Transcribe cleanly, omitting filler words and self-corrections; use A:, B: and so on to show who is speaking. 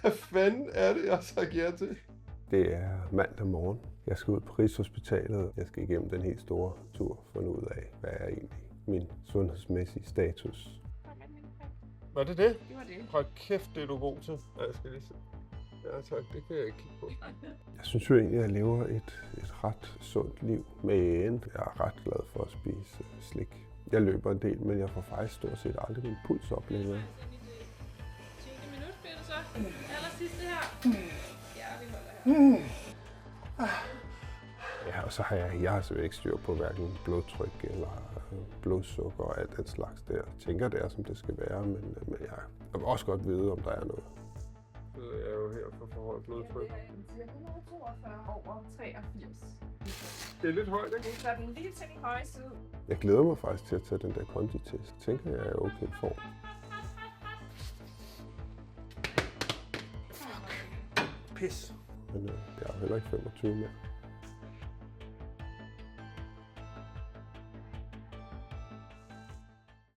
A: Hvad fanden er det, jeg har sagt ja til?
B: Det er mandag morgen. Jeg skal ud på Rigshospitalet. Jeg skal igennem den helt store tur for at finde ud af, hvad er egentlig min sundhedsmæssige status.
A: Var det det?
C: Det var det.
A: Hold kæft, det er du god til. Ja, jeg skal lige se. Ja tak, det kan jeg ikke kigge på.
B: Jeg synes jo egentlig, at jeg lever et ret sundt liv, men jeg er ret glad for at spise slik. Jeg løber en del, men jeg får faktisk stort set aldrig min puls op længere.
C: 10. minut bliver det så. Aller sidste her. Ja, vi holder her.
B: Ja, og så har jeg selvfølgelig ikke styr på hverken blodtryk eller blodsukker og alt den slags der. Jeg tænker, det er, som det skal være, men jeg vil også godt vide, om der er noget.
A: Jeg er jo her for forhold blodtryk.
C: Det er 142 over 83.
A: Det er lidt højt, ikke?
C: Så den lige til den høje side.
B: Jeg glæder mig faktisk til at tage den der konditest. Tænker, jeg er okay form.
A: Pis.
B: Men jeg er jo heller ikke 25 mere.